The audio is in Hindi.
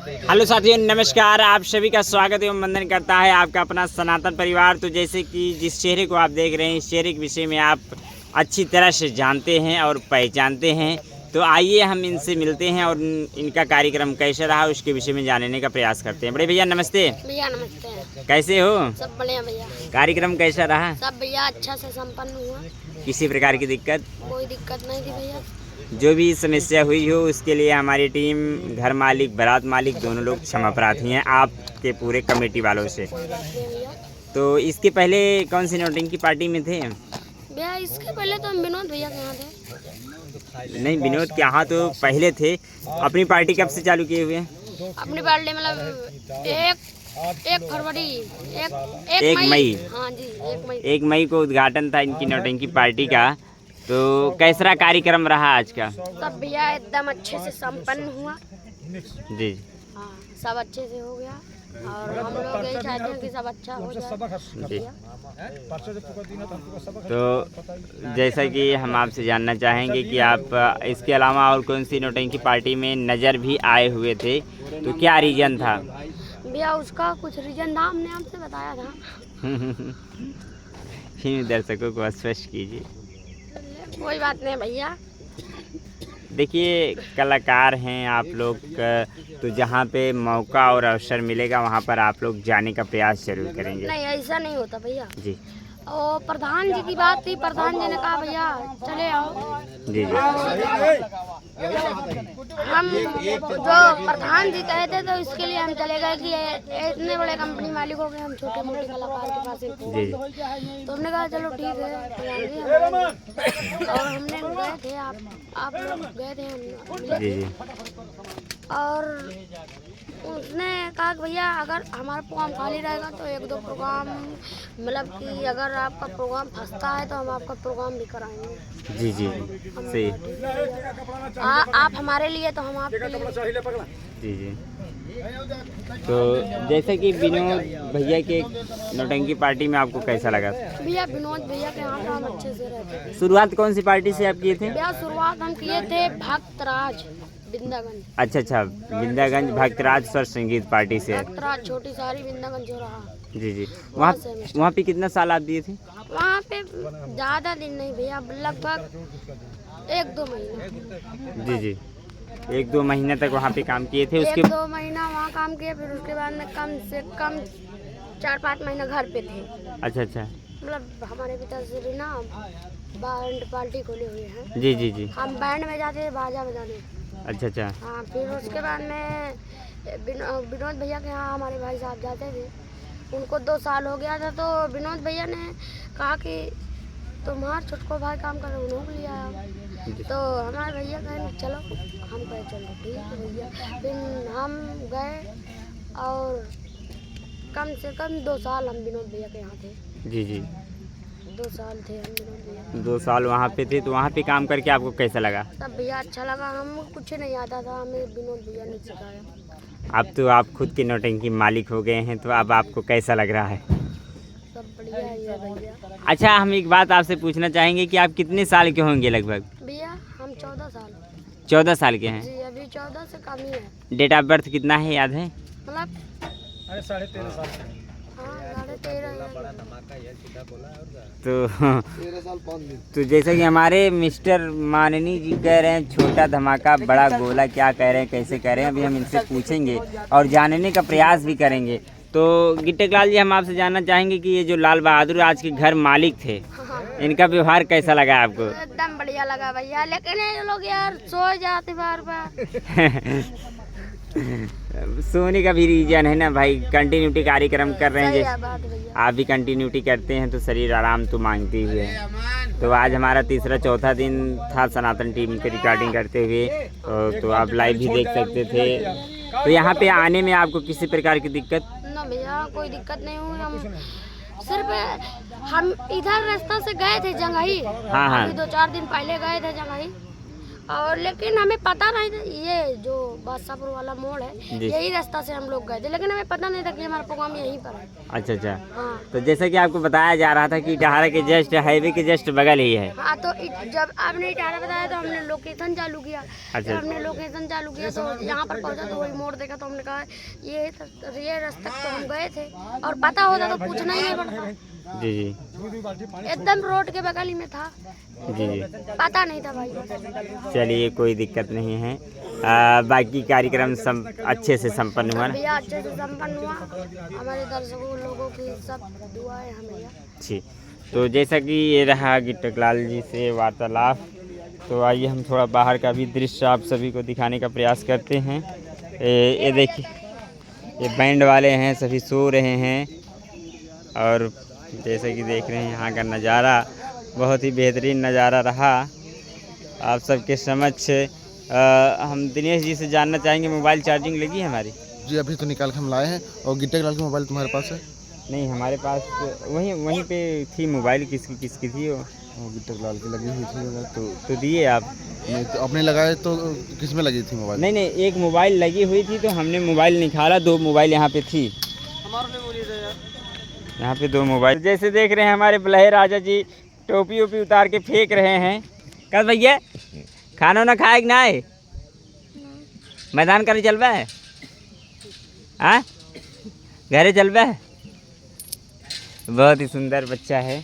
हेलो साथियों, नमस्कार। आप सभी का स्वागत एवं वंदन करता है आपका अपना सनातन परिवार। तो जैसे कि जिस चेहरे को आप देख रहे हैं, इस चेहरे के विषय में आप अच्छी तरह से जानते हैं और पहचानते हैं। तो आइए हम इनसे मिलते हैं और इनका कार्यक्रम कैसा रहा उसके विषय में जानने का प्रयास करते हैं। बड़े भैया नमस्ते। भैया नमस्ते। कैसे हो? सब बढ़िया भैया। कार्यक्रम कैसा रहा? सब भैया अच्छा से संपन्न हुआ। किसी प्रकार की दिक्कत? कोई दिक्कत नहीं थी भैया। जो भी समस्या हुई हो उसके लिए हमारी टीम, घर मालिक, बारात मालिक दोनों लोग क्षमा प्रार्थी हैं आपके पूरे कमेटी वालों से। कोई बात नहीं भैया। तो इसके पहले कौन सी नौटंकी पार्टी में थे? भैया इसके पहले तो हम विनोद भैया के यहाँ थे। नहीं, विनोद के यहाँ तो पहले थे। अपनी पार्टी कब से चालू किए हुए हैं? अपनी पार्टी मतलब एक फरवरी, एक मई। हाँ जी, 1 मई को उद्घाटन था इनकी नौटंकी पार्टी का। तो कैसा कार्यक्रम रहा आज का? सब भैया एकदम अच्छे से संपन्न हुआ जी। हाँ, सब अच्छे से हो गया और हम लोग यही चाहते हैं कि सब अच्छा हो जाए। जी। तो जैसा कि हम आपसे जानना चाहेंगे कि आप इसके अलावा और कौन सी नौटंकी पार्टी में नज़र भी आए हुए थे, तो क्या रीज़न था? भैया उसका कुछ रीजन था, हमने आपसे बताया था। फिर दर्शकों को स्पष्ट कीजिए। कोई बात नहीं भैया। देखिए, कलाकार हैं आप लोग, तो जहाँ पे मौका और अवसर मिलेगा वहाँ पर आप लोग जाने का प्रयास जरूर करेंगे। नहीं, ऐसा नहीं होता भैया। जी। और प्रधान जी की बात थी, प्रधान जी ने कहा भैया चले आओ। जी जी। हम जो प्रधान जी कहते तो इसके लिए हम चले गए कि इतने बड़े कंपनी मालिक हो गए, हम छोटे मोटे कलाकार के पास जी। तो हमने कहा चलो ठीक है। और हमने गए थे, आप लोग गए थे हम। जी जी। और उसने कहा कि भैया अगर हमारा प्रोग्राम खाली रहेगा तो 1-2 प्रोग्राम, मतलब कि अगर आपका प्रोग्राम फंसता है तो हम आपका प्रोग्राम भी कराएंगे। जी जी, सही। आप हमारे लिए तो हम आपके लिए। जी जी। तो जैसे कि विनोद भैया के नौटंकी पार्टी में आपको कैसा लगा? भैया विनोद भैया के यहाँ हम अच्छे से रहते थे। शुरुआत कौन सी पार्टी से आप किए थे? भैया शुरुआत हम किए थे भक्तराज बिंदागंज। अच्छा, बिंदागंज भक्तराज स्वर संगीत पार्टी से। भक्तराज छोटी सारी बिंदागंज हो रहा। जी जी। वहाँ पे कितना साल आप दिए थे? वहाँ पे ज़्यादा दिन नहीं भैया, लगभग 1-2 महीने। जी जी, 1-2 महीने तक वहाँ पे काम किए थे। उसके 1-2 महीना वहाँ काम किए, फिर उसके बाद में कम से कम 4-5 महीना घर पे थे। अच्छा। मतलब हमारे पिताश्री ना बैंड पार्टी खोले हुए हैं। जी जी जी। हम बैंड में जाते थे बाजा बजाने। अच्छा। हाँ, फिर उसके बाद में विनोद भैया के यहाँ हमारे भाई साहब जाते थे। उनको 2 साल हो गया था, तो विनोद भैया ने कहा कि तुम्हारा छोटको भाई काम कर रहे, उन्होंने लिया आया। तो हमारे भैया कहे चलो, हम कहे चलो ठीक है भैया। फिर हम गए और कम से कम 2 साल हम विनोद भैया के यहाँ थे। जी जी। 2 साल थे हम विनोद भैया। 2 साल वहाँ पे थे। तो वहाँ पे काम करके आपको कैसा लगा? तब भैया अच्छा लगा, हम कुछ नहीं आता था, हमें विनोद भैया ने सिखाया। अब तो आप खुद के नौटंकी मालिक हो गए हैं, तो अब आपको कैसा लग रहा है? सब बढ़िया है भैया। अच्छा, हम एक बात आपसे पूछना चाहेंगे कि आप कितने साल के होंगे लगभग? भैया हम 14 साल। 14 साल के हैं? जी, अभी 14 से कम ही है। डेट ऑफ बर्थ कितना है, याद है? मतलब 13.5 साल। हाँ, 13.5। तो जैसा कि हमारे मिस्टर माननी जी कह रहे हैं, छोटा धमाका बड़ा गोला, क्या कह रहे हैं, कैसे कह रहे हैं, अभी हम इनसे पूछेंगे और जानने का प्रयास भी करेंगे। तो गिट्टेलाल जी, हम आपसे जानना चाहेंगे कि ये जो लाल बहादुर आज के घर मालिक थे, इनका व्यवहार कैसा लगा आपको? एकदम बढ़िया लगा भैया, लेकिन ये लोग यार सो जाते बार। सोने का भी रीजन है ना भाई, कंटिन्यूटी कार्यक्रम कर रहे हैं। सही बात भैया। आप भी कंटिन्यूटी करते हैं तो शरीर आराम तो मांगती ही है। तो आज हमारा तीसरा चौथा दिन था सनातन टीम की रिकॉर्डिंग करते हुए, तो आप लाइव भी देख सकते थे। तो यहाँ पे आने में आपको किसी प्रकार की दिक्कत? ना भैया, कोई दिक्कत नहीं हुई। हम सिर्फ हम इधर रास्ता से गए थे जंगही। हाँ। अभी 2-4 दिन पहले गए थे जंगही। और लेकिन हमें पता नहीं था ये जो बादशाहपुर वाला मोड़ है जी। यही रास्ता से हम लोग गए थे, लेकिन हमें पता नहीं था कि हमारा प्रोग्राम यहीं पर है। अच्छा अच्छा। हाँ तो जैसा कि आपको बताया जा रहा था कि इटाहरा के जस्ट हाईवे के जस्ट बगल ही है। हाँ, तो जब आपने इटारा बताया तो हमने लोकेशन चालू किया। अच्छा। जब हमने लोकेशन चालू किया तो यहाँ पर पहुँचा तो वही मोड़ देखा तो हमने कहा ये रास्ते तो हम गए थे और पता होता तो पूछना ही नहीं पड़ता। जी जी एकदम रोड के बगल ही में था, जी जी। पता नहीं था भाई। चलिए कोई दिक्कत नहीं है। बाकी कार्यक्रम अच्छे से संपन्न हुआ ना? भैया अच्छे से संपन्न हुआ, हमारे दर्शकों लोगों की सब दुआएं हैं भैया। जी। तो जैसा कि ये रहा गिट्टकलाल जी से वार्तालाप, तो आइए हम थोड़ा बाहर का भी दृश्य आप सभी को दिखाने का प्रयास करते हैं। ये देखिए, ये बैंड वाले हैं, सभी सो रहे हैं और जैसे कि देख रहे हैं यहाँ का नज़ारा बहुत ही बेहतरीन नज़ारा रहा आप सबके समक्ष। हम दिनेश जी से जानना चाहेंगे, मोबाइल चार्जिंग लगी है हमारी? जी अभी तो निकाल के हम लाए हैं। और गिट्टकलाल की मोबाइल तुम्हारे पास है? नहीं, हमारे पास वहीं पे थी मोबाइल। किसकी थी वो? गिट्टकलाल की लगी हुई थी तो दिए आप? नहीं, तो आपने लगाए तो किस में लगी थी मोबाइल? नहीं, एक मोबाइल लगी हुई थी तो हमने मोबाइल निकाला, 2 मोबाइल यहाँ पे थी। यहाँ पे 2 मोबाइल। जैसे देख रहे हैं हमारे बल्हे राजा जी टोपी ओपी उतार के फेंक रहे हैं। कल भैया खाना ना खाए कि ना है? मैदान करे चलबा है? हाँ, घरे चलबा है? बहुत ही सुंदर बच्चा है।